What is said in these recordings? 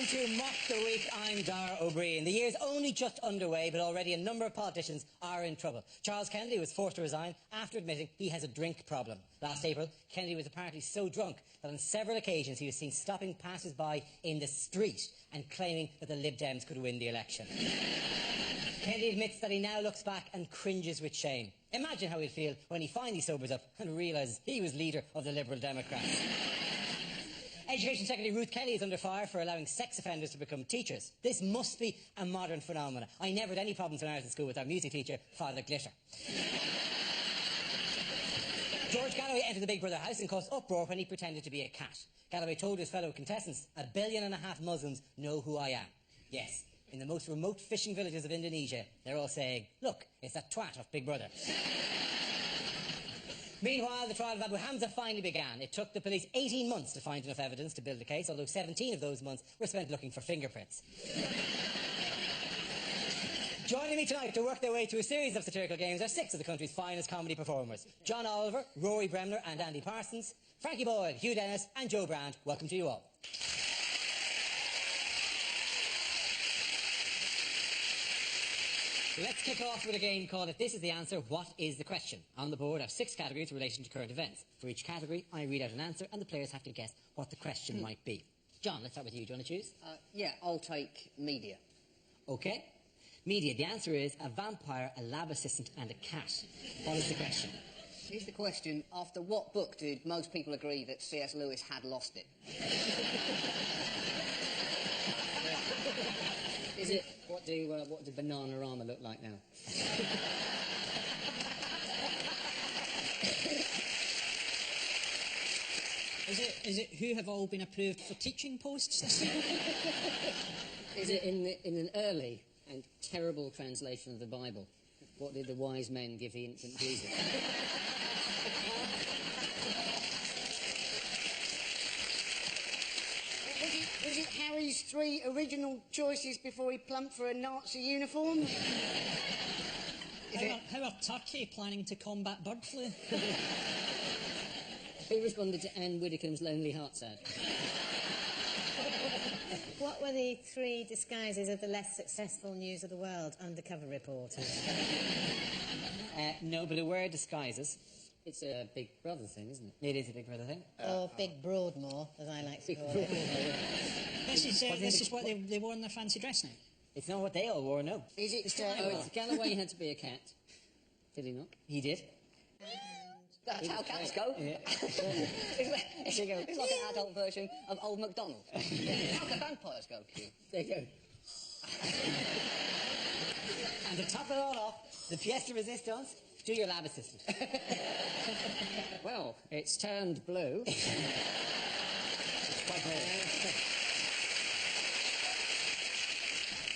to Mock the Week. I'm Dara O'Brien. The year's only just underway, but already a number of politicians are in trouble. Charles Kennedy was forced to resign after admitting he has a drink problem. Last April, Kennedy was apparently so drunk that on several occasions he was seen stopping passers-by in the street and claiming that the Lib Dems could win the election. Kennedy admits that he now looks back and cringes with shame. Imagine how he'll feel when he finally sobers up and realises he was leader of the Liberal Democrats. Education Secretary Ruth Kelly is under fire for allowing sex offenders to become teachers. This must be a modern phenomenon. I never had any problems when I was in school with our music teacher, Father Glitter. George Galloway entered the Big Brother house and caused uproar when he pretended to be a cat. Galloway told his fellow contestants, 1.5 billion Muslims know who I am. Yes, in the most remote fishing villages of Indonesia, they're all saying, look, it's that twat of Big Brother. Meanwhile, the trial of Abu Hamza finally began. It took the police 18 months to find enough evidence to build a case, although 17 of those months were spent looking for fingerprints. Joining me tonight to work their way through a series of satirical games are 6 of the country's finest comedy performers. John Oliver, Rory Bremner and Andy Parsons, Frankie Boyle, Hugh Dennis and Joe Brand. Welcome to you all. Let's kick off with a game called If This Is the Answer, What Is the Question? On the board are 6 categories in relation to current events. For each category, I read out an answer and the players have to guess what the question might be. John, let's start with you. Do you want to choose? Yeah, I'll take media. OK. Media. The answer is a vampire, a lab assistant and a cat. What is the question? Here's the question. After what book did most people agree that C.S. Lewis had lost it? Is it, what do Bananarama look like now? Is it who have all been approved for teaching posts this year? Is it in an early and terrible translation of the Bible? What did the wise men give the infant Jesus? Was it Harry's 3 original choices before he plumped for a Nazi uniform? How are Turkey planning to combat bird flu? Who responded to Anne Widdecombe's Lonely Hearts ad? What were the 3 disguises of the less successful News of the World undercover reporters? No, but there were disguises. It's a Big Brother thing, isn't it? It is a Big Brother thing. Or Big Broadmoor, as I like to call it. This is what they wore in their fancy dress now? It's not what they all wore, no. Is it... Galloway had to be a cat. Did he not? He did. That's how cats go. Yeah. it's like an adult version of Old MacDonald. How the vampires go. There you go. And to top it all off, the pièce de résistance, do your lab assistant. Well, it's turned blue. It's quite cool.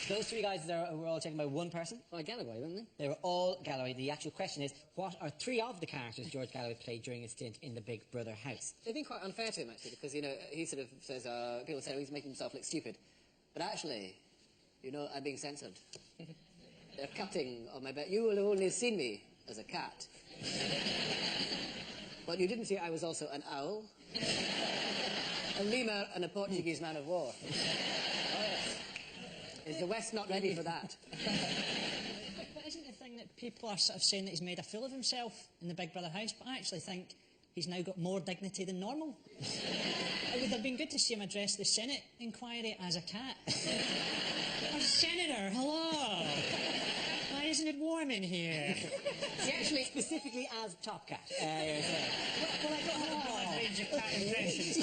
Those 3 guys were all taken by one person. By Galloway, weren't they? They were all Galloway. The actual question is, what are 3 of the characters George Galloway played during his stint in the Big Brother house? They've been quite unfair to him, actually, because, you know, he sort of says, people say, he's making himself look stupid. But actually, you know, I'm being censored. They're cutting on my back. You will have only seen me as a cat. But you didn't see I was also an owl, a lemur and a Portuguese man of war. Oh, yes. Is the West not ready for that? But isn't the thing that people are sort of saying that he's made a fool of himself in the Big Brother house, but I actually think he's now got more dignity than normal. It would have been good to see him address the Senate inquiry as a cat. Oh, Senator, hello! Why isn't it warm in here? See, actually, specifically as Top Cat. Well, I don't have a broad range of cat impressions.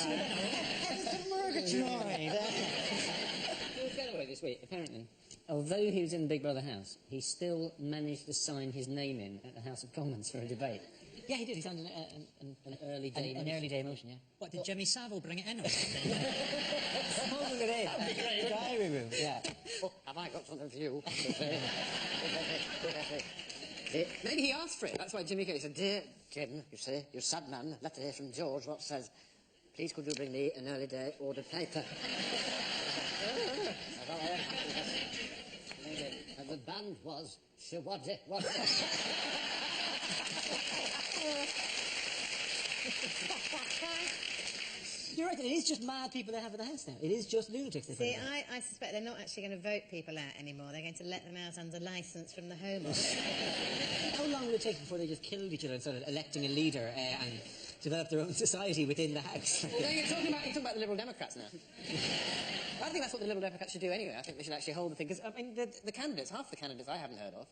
George Galloway this week, apparently, although he was in the Big Brother house, he still managed to sign his name in at the House of Commons for a debate. Yeah, he did. He signed an early day motion. An early day motion, yeah. What, did Jimmy Savile bring it in or something? Smuggled it in. The diary room, yeah. Oh, have I got something for you? Maybe he asked for it. That's why Jimmy Kelly said, Dear Jim, you say, you sad man, letter here from George, what says, please could you bring me an early day order paper? And the band was Shawaddy. You're right, it is just mad people they have in the house now. It is just lunatics. See, I suspect they're not actually going to vote people out anymore. They're going to let them out under licence from the Home Office. How long will it take before they just killed each other and started electing a leader and develop their own society within the house? Well, now you're talking about the Liberal Democrats now. I think that's what the Liberal Democrats should do anyway. I think they should actually hold the thing. Because, I mean, the candidates, half the candidates I haven't heard of,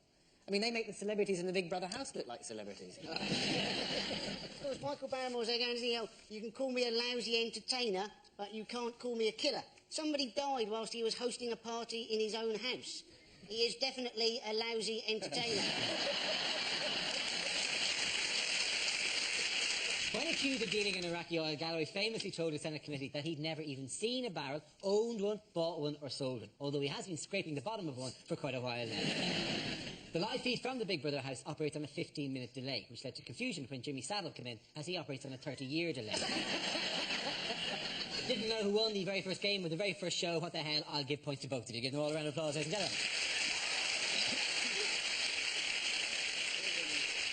I mean, they make the celebrities in the Big Brother house look like celebrities. Of course, Michael Barrymore's there going to say, oh, you can call me a lousy entertainer, but you can't call me a killer. Somebody died whilst he was hosting a party in his own house. He is definitely a lousy entertainer. When accused of dealing in Iraqi oil, Galloway famously told the Senate committee that he'd never even seen a barrel, owned one, bought one or sold one, although he has been scraping the bottom of one for quite a while now. The live feed from the Big Brother house operates on a 15-minute delay, which led to confusion when Jimmy Savile came in, as he operates on a 30-year delay. Didn't know who won the very first game or the very first show. What the hell? I'll give points to both of you. Give them all a round of applause, ladies and gentlemen.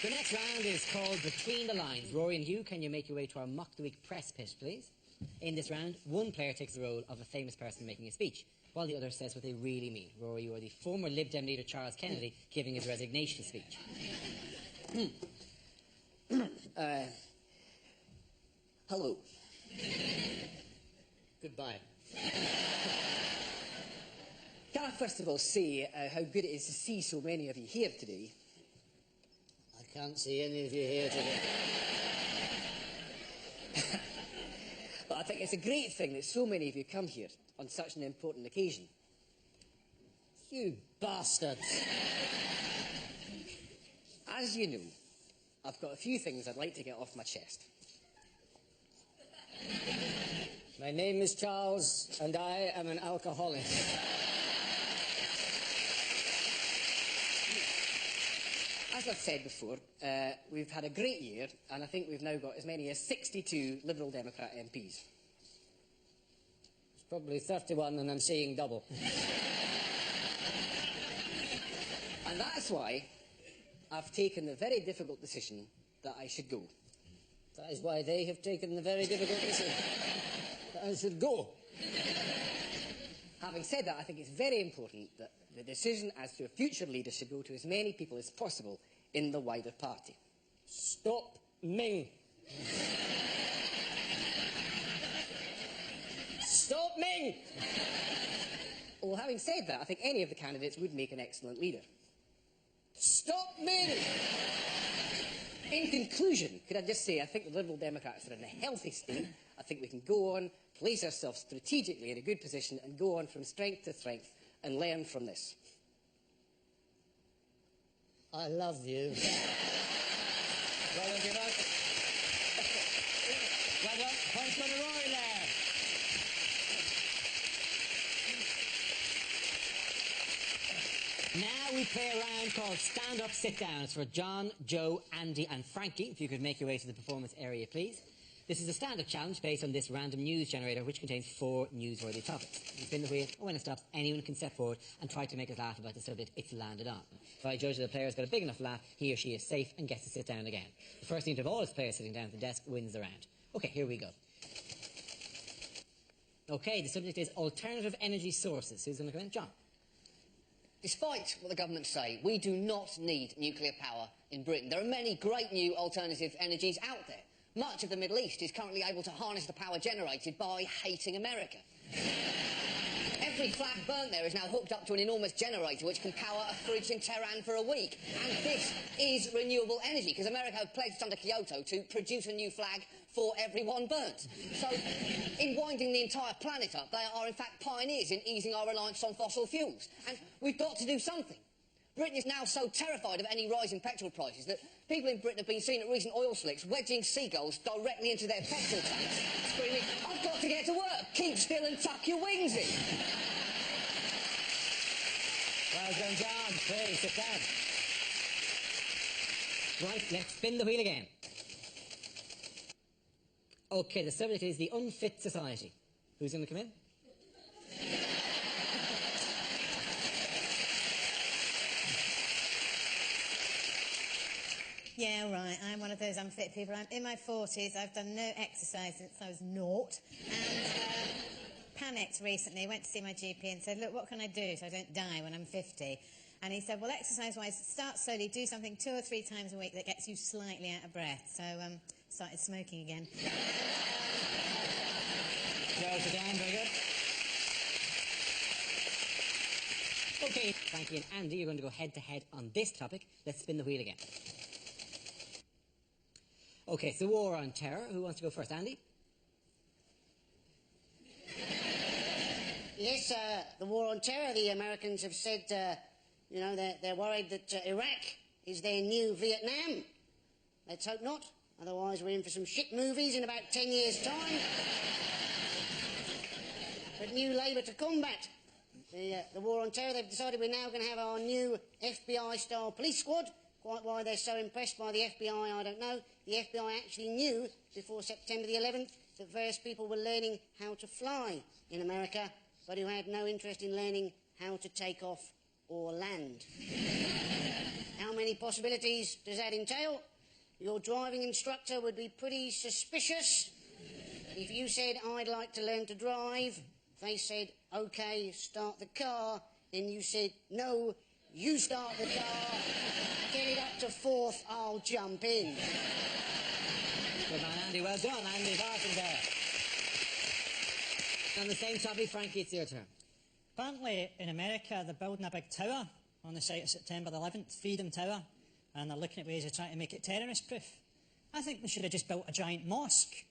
The next round is called Between the Lines. Rory and Hugh, can you make your way to our Mock the Week press pit, please? In this round, one player takes the role of a famous person making a speech, while the other says what they really mean. Rory, you are the former Lib Dem leader Charles Kennedy giving his resignation speech. Hello. Goodbye. Can I first of all say how good it is to see so many of you here today? I can't see any of you here today. But I think it's a great thing that so many of you come here on such an important occasion. You bastards. As you know, I've got a few things I'd like to get off my chest. My name is Charles, and I am an alcoholic. As I've said before, we've had a great year, and I think we've now got as many as 62 Liberal Democrat MPs. It's probably 31, and I'm seeing double. And that's why I've taken the very difficult decision that I should go. That is why they have taken the very difficult decision that I should go. Having said that, I think it's very important that the decision as to a future leader should go to as many people as possible in the wider party. Stop Ming. Stop Ming! Well, having said that, I think any of the candidates would make an excellent leader. Stop Ming! In conclusion, could I just say I think the Liberal Democrats are in a healthy state. I think we can go on, place ourselves strategically in a good position and go on from strength to strength and learn from this. I love you. Well done, Jimbo. Well done. Points for the Rory there. Now we play a round called Stand Up, Sit Down. It's for John, Joe, Andy and Frankie. If you could make your way to the performance area, please. This is a stand-up challenge based on this random news generator, which contains 4 newsworthy topics. You spin the wheel, and when it stops, anyone can step forward and try to make us laugh about the subject it's landed on. If I judge that the player's got a big enough laugh, he or she is safe and gets to sit down again. The first team to have all his players sitting down at the desk wins the round. OK, here we go. OK, the subject is alternative energy sources. Who's going to come in? John. Despite what the government say, we do not need nuclear power in Britain. There are many great new alternative energies out there. Much of the Middle East is currently able to harness the power generated by hating America. Every flag burnt there is now hooked up to an enormous generator which can power a fridge in Tehran for a week. And this is renewable energy, because America have pledged under Kyoto to produce a new flag for every one burnt. So, in winding the entire planet up, they are in fact pioneers in easing our reliance on fossil fuels. And we've got to do something. Britain is now so terrified of any rise in petrol prices that people in Britain have been seen at recent oil slicks wedging seagulls directly into their petrol tanks, screaming, "I've got to get to work, keep still and tuck your wings in." Well done, John. Please, sit down. Right, let's spin the wheel again. OK, the subject is the unfit society. Who's going to come in? Yeah, right. I'm one of those unfit people. I'm in my 40s. I've done no exercise since I was naught. And panicked recently. Went to see my GP and said, look, what can I do so I don't die when I'm 50? And he said, well, exercise-wise, start slowly. Do something 2 or 3 times a week that gets you slightly out of breath. So started smoking again. Joke again, very good. Okay, Frankie and Andy, you're going to go head-to-head on this topic. Let's spin the wheel again. Okay, it's the war on terror. Who wants to go first? Andy? Yes, the war on terror. The Americans have said, you know, they're worried that Iraq is their new Vietnam. Let's hope not. Otherwise, we're in for some shit movies in about 10 years' time. But new Labour to combat the war on terror, they've decided we're now going to have our new FBI-style police squad. Quite why they're so impressed by the FBI, I don't know. The FBI actually knew before September the 11th that various people were learning how to fly in America, but who had no interest in learning how to take off or land. How many possibilities does that entail? Your driving instructor would be pretty suspicious. If you said, I'd like to learn to drive, they said, OK, start the car, and you said, no, you start the car, get it up to 4th, I'll jump in. Good man, Andy. Well done, Andy Barton there. On the same topic, Frankie, it's your turn. Apparently, in America, they're building a big tower on the site of September the 11th, Freedom Tower, and they're looking at ways of trying to make it terrorist-proof. I think they should have just built a giant mosque.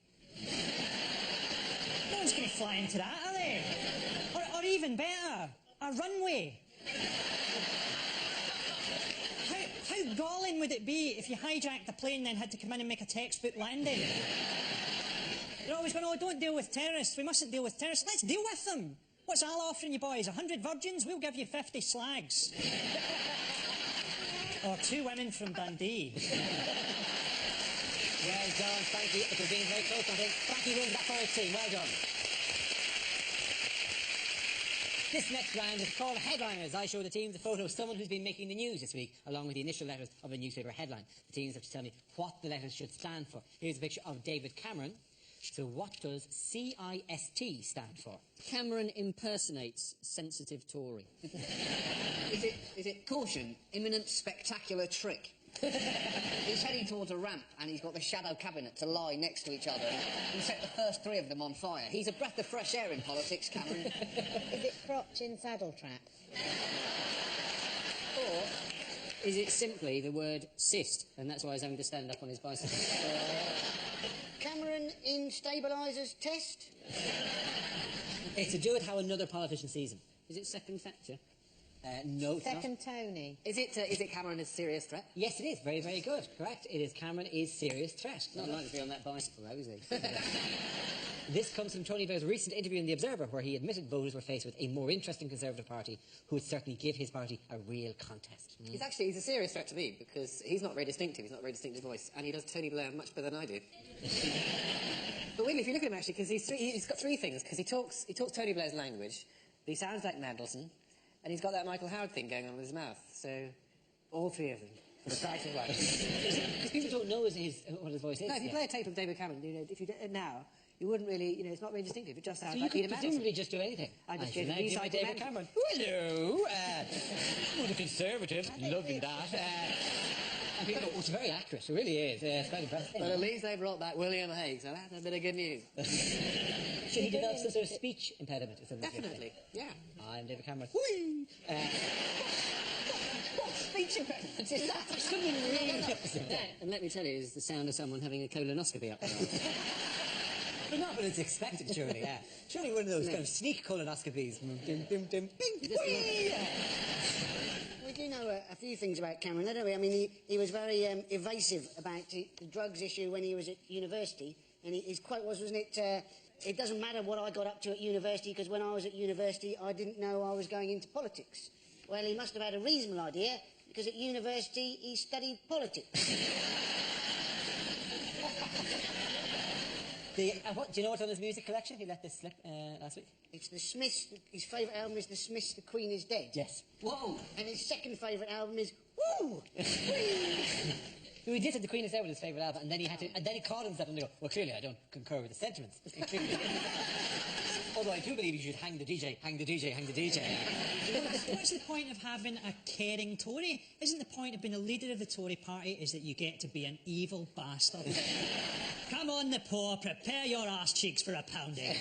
No one's going to fly into that, are they? Or even better, a runway. How galling would it be if you hijacked the plane and then had to come in and make a textbook landing? They're always going, oh, don't deal with terrorists. We mustn't deal with terrorists. Let's deal with them. What's Al offering you boys? 100 virgins? We'll give you 50 slags. Or 2 women from Dundee. Well done, Frankie. It was being very close, I think. Frankie wins that for his team. Well done. This next round is called Headliners. I show the teams a photo of someone who's been making the news this week, along with the initial letters of a newspaper headline. The teams have to tell me what the letters should stand for. Here's a picture of David Cameron. So what does CIST stand for? Cameron impersonates sensitive Tory. Is it caution, imminent spectacular trick? He's heading towards a ramp and he's got the shadow cabinet to lie next to each other and set the first 3 of them on fire. He's a breath of fresh air in politics, Cameron. Is it crotch in saddle trap? Or is it simply the word cyst, and that's why he's having to stand up on his bicycle? Cameron in stabilisers test? It's to do with how another politician sees him. Is it second Thatcher? No, it's not. Second Tony. Is it Cameron as a serious threat? Yes, it is. Very, very good. Correct. It is Cameron is serious threat. Not likely to be on that bicycle, though, is he? This comes from Tony Blair's recent interview in The Observer, where he admitted voters were faced with a more interesting Conservative Party who would certainly give his party a real contest. He's a serious threat to me because he's not very distinctive. He's not a very distinctive voice, and he does Tony Blair much better than I do. But really, if you look at him actually, because he's got 3 things. Because he talks Tony Blair's language, but he sounds like Mandelson, and he's got that Michael Howard thing going on with his mouth. So, all 3 of them. For the price of one. Because people don't know what his voice is. No, if you play a tape of David Cameron, if you did it now, you wouldn't really, it's not very distinctive. It just sounds So like you Peter could Mandelson. presumably just do anything. I just said, did like David Cameron. Hello, I'm a Conservative, loving that. And people go, oh, it's very accurate, it really is. It's quite impressive. But at least they brought back William Hague, so that's a bit of good news. Should he develop some sort of speech impediment or something? Definitely, yeah. I'm David Cameron. Whee! What speech impediment is that? Something really upset. And let me tell you, it's the sound of someone having a colonoscopy up there. But not when it's expected, surely, yeah. Surely one of those kind of sneak colonoscopies. Dim, dim, dim, bing, whee! We do know a few things about Cameron, don't we? I mean, he was very evasive about the drugs issue when he was at university. And his quote was, wasn't it, it doesn't matter what I got up to at university, because when I was at university, I didn't know I was going into politics. Well, he must have had a reasonable idea, because at university, he studied politics. Do you know what's on his music collection? He let this slip last week. It's the Smiths. His favourite album is the Smiths' The Queen is Dead. Yes. Whoa! And his second favourite album is Woo! He did the Queen of Stone was his favourite album, and then he called himself and they go, well, clearly I don't concur with the sentiments. Although I do believe you should hang the DJ, hang the DJ, hang the DJ. What's the point of having a caring Tory? Isn't the point of being a leader of the Tory party is that you get to be an evil bastard? Come on, the poor, prepare your arse cheeks for a pounding.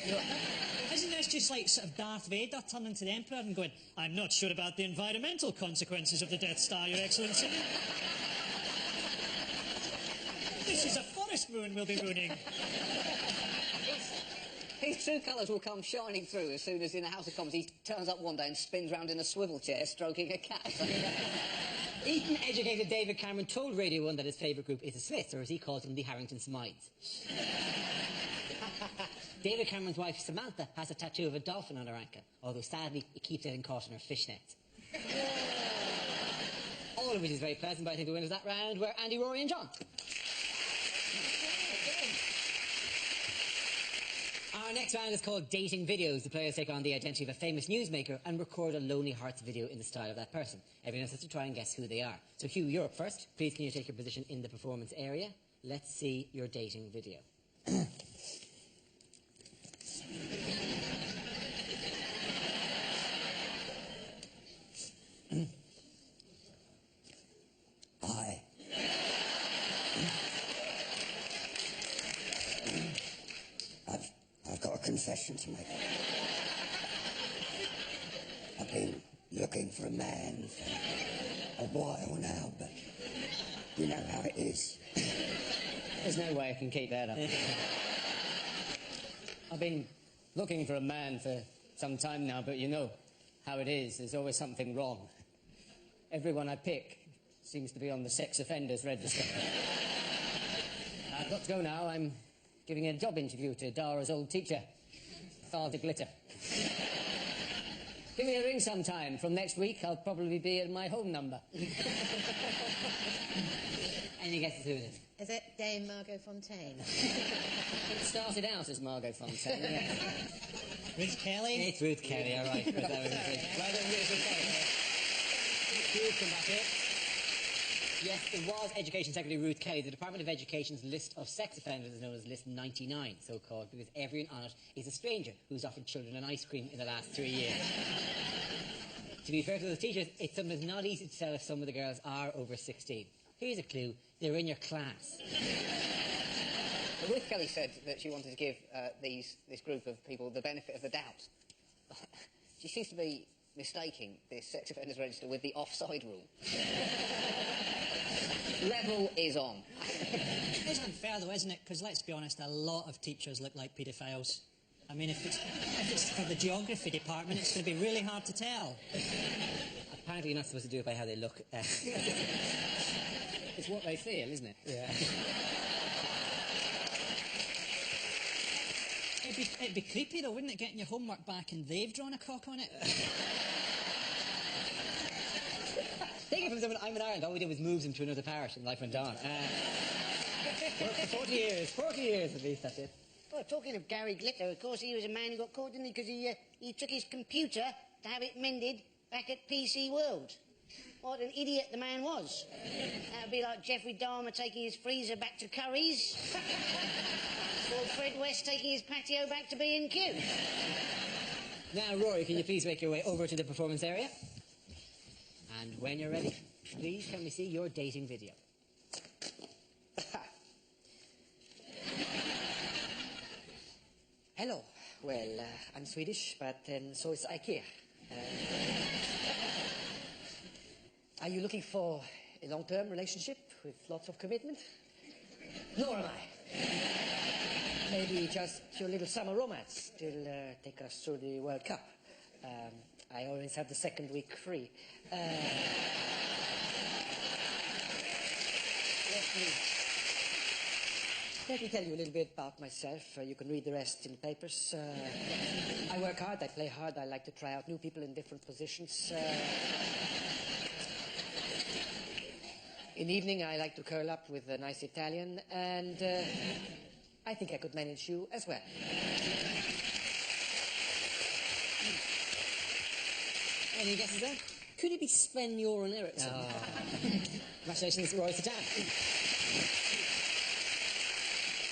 Isn't this just like sort of Darth Vader turning to the Emperor and going, I'm not sure about the environmental consequences of the Death Star, Your Excellency. This is a forest moon we'll be ruining. His true colours will come shining through as soon as in the House of Commons he turns up one day and spins round in a swivel chair stroking a cat. Eton-educated David Cameron told Radio 1 that his favourite group is the Smiths, or as he calls them, the Harrington Smides. David Cameron's wife, Samantha, has a tattoo of a dolphin on her ankle, although sadly it keeps getting caught in her fishnets. All of which is very pleasant, but I think the winners that round were Andy, Rory and John. Our next round is called Dating Videos. The players take on the identity of a famous newsmaker and record a Lonely Hearts video in the style of that person. Everyone has to try and guess who they are. So Hugh, you're up first. Please can you take your position in the performance area? Let's see your dating video. Hi. I've got a confession to make. I've been looking for a man for a while now, but you know how it is. There's no way I can keep that up. I've been looking for a man for some time now, but you know how it is. There's always something wrong. Everyone I pick seems to be on the sex offenders register. I've got to go now. I'm giving a job interview to Dara's old teacher, Father Glitter. Give me a ring sometime. From next week, I'll probably be at my home number. Any guesses who it is? Is it Dame Margot Fontaine? It started out as Margot Fontaine, yes. Ruth Kelly? It's Ruth Kelly, all right. Well done, Ruth Kelly. Hugh, come back here. Yes, it was Education Secretary Ruth Kelly. The Department of Education's list of sex offenders is known as List 99, so-called, because everyone on it is a stranger who's offered children an ice cream in the last 3 years. To be fair to those teachers, it's sometimes not easy to tell if some of the girls are over 16. Here's a clue. They're in your class. Well, Ruth Kelly said that she wanted to give this group of people the benefit of the doubt. She seems to be mistaking this sex offenders register with the offside rule. Level is on. It's unfair though, isn't it? Because let's be honest, a lot of teachers look like paedophiles. I mean, if it's for the geography department, it's going to be really hard to tell. Apparently you're not supposed to do it by how they look. It's what they feel, isn't it? Yeah. It'd be creepy though, wouldn't it, getting your homework back and they've drawn a cock on it? Taking it from someone, I'm in Ireland, all we did was move them to another parish and life went on. Worked for 40 years at least, that's it. Well, talking of Gary Glitter, of course, he was a man who got caught, didn't he? Because he took his computer to have it mended back at PC World. What an idiot the man was. That would be like Jeffrey Dahmer taking his freezer back to Curry's. Or Fred West taking his patio back to B&Q. Now, Rory, can you please make your way over to the performance area? And when you're ready, please can we see your dating video? Hello. Well, I'm Swedish, but so is IKEA. Are you looking for a long-term relationship with lots of commitment? Nor am I. Maybe just your little summer romance till take us through the World Cup. I always have the second week free. Let me tell you a little bit about myself. You can read the rest in the papers. I work hard, I play hard, I like to try out new people in different positions. In the evening, I like to curl up with a nice Italian, and I think I could manage you as well. Any guesses there? Could it be Sven-Göran Eriksson? Oh. Congratulations, Rory Satan.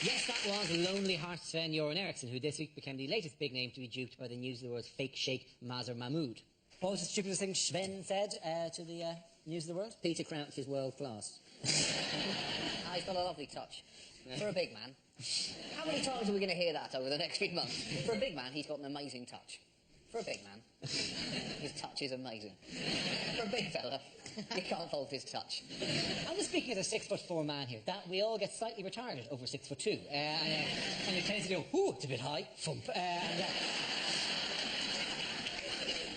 Yes, that was Lonely Heart Sven-Göran Eriksson, who this week became the latest big name to be duped by the News of the World's fake sheikh Mazhar Mahmood. What was the stupidest thing Sven said to the News of the World? Peter Crouch is world class. He's got a lovely touch. For a big man. How many times are we going to hear that over the next few months? For a big man, he's got an amazing touch. For a big man, his touch is amazing. For a big fella, you can't fault his touch. I'm just speaking as a 6'4" man here, that we all get slightly retarded over 6'2", and you tend to go, ooh, it's a bit high, thump.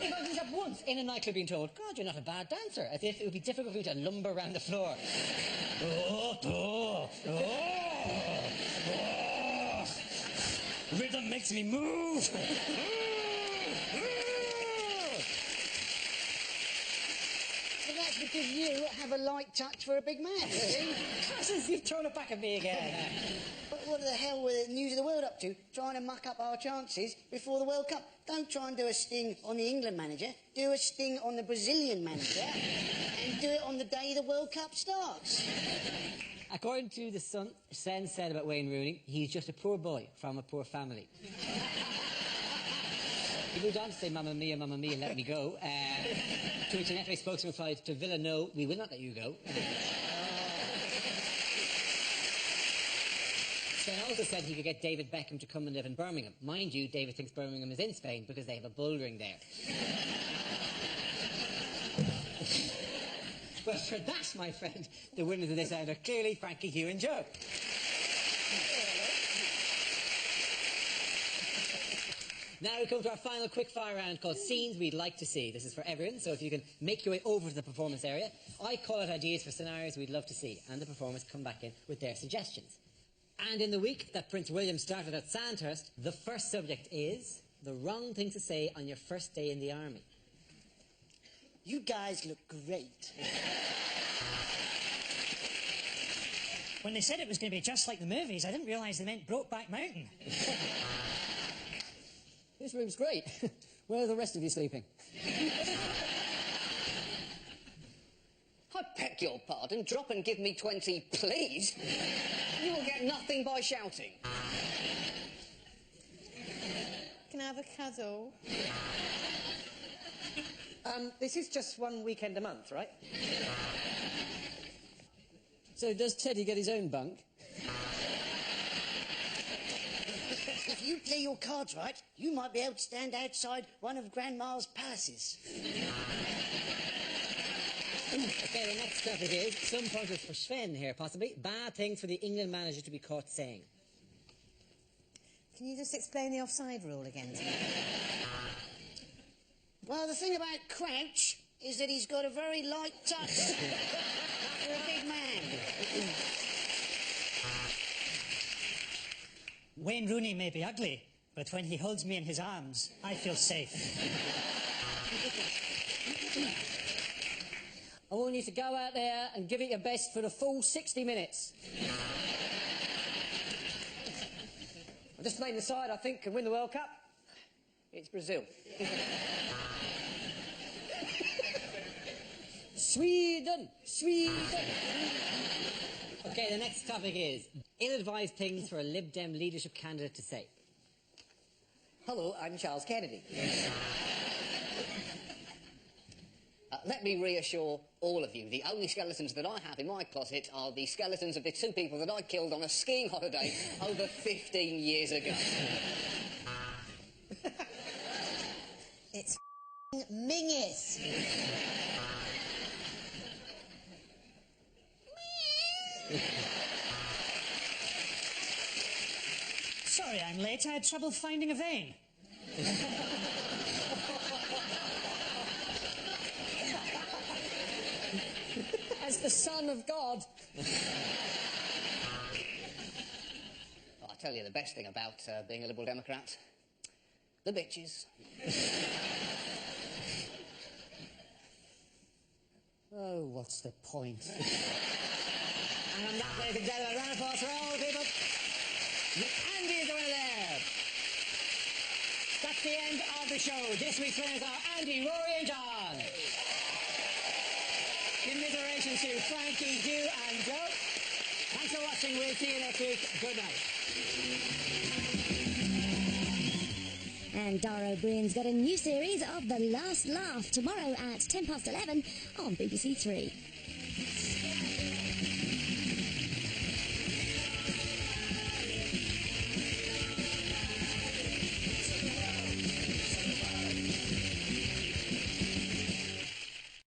If I was up once in a nightclub being told, God, you're not a bad dancer, as if it would be difficult for you to lumber around the floor. Rhythm makes me move. Well, that's because you have a light touch for a big man. Curses, you've thrown it back at me again. But what the hell were the News of the World up to, trying to muck up our chances before the World Cup? Don't try and do a sting on the England manager. Do a sting on the Brazilian manager. And do it on the day the World Cup starts. According to The Sun, Sen said about Wayne Rooney, he's just a poor boy from a poor family. He moved on to say, Mamma Mia, let me go. To which an FA spokesman replied, to Villa, no, we will not let you go. Sen also said he could get David Beckham to come and live in Birmingham. Mind you, David thinks Birmingham is in Spain because they have a bouldering there. Well, for that, my friend, the winners of this round are clearly Frankie, Hugh and Joe. Now we come to our final quick-fire round called Scenes We'd Like to See. This is for everyone, so if you can make your way over to the performance area, I call out ideas for scenarios we'd love to see, and the performers come back in with their suggestions. And in the week that Prince William started at Sandhurst, the first subject is the wrong thing to say on your first day in the army. You guys look great. When they said it was going to be just like the movies, I didn't realise they meant Brokeback Mountain. This room's great. Where are the rest of you sleeping? I beg your pardon, drop and give me 20, please. You will get nothing by shouting. Can I have a cuddle? This is just one weekend a month, right? So does Teddy get his own bunk? If you play your cards right, you might be able to stand outside one of Grandma's palaces. Okay, the next topic is, some pointers for Sven here, possibly, bad things for the England manager to be caught saying. Can you just explain the offside rule again to me? Well, the thing about Crouch is that he's got a very light touch for a big man. Wayne Rooney may be ugly, but when he holds me in his arms, I feel safe. I want you to go out there and give it your best for the full 60 minutes. Just name the side I think can win the World Cup. It's Brazil. Sweden! Sweden! Okay, the next topic is ill-advised things for a Lib Dem leadership candidate to say. Hello, I'm Charles Kennedy. Let me reassure all of you, the only skeletons that I have in my closet are the skeletons of the two people that I killed on a skiing holiday over 15 years ago. It's Mingus. Sorry I'm late, I had trouble finding a vein. As the Son of God. I'll tell you the best thing about being a Liberal Democrat. The bitches. Oh, what's the point? And on that, ladies and gentlemen, a round of applause for all the people. Andy is over there. That's the end of the show. This week's winners are Andy, Rory and John. Commiserations to Frankie, Hugh and Joe. Thanks for watching. We'll see you next week. Good night. And Dara O'Brien's got a new series of The Last Laugh tomorrow at 11:10 on BBC Three.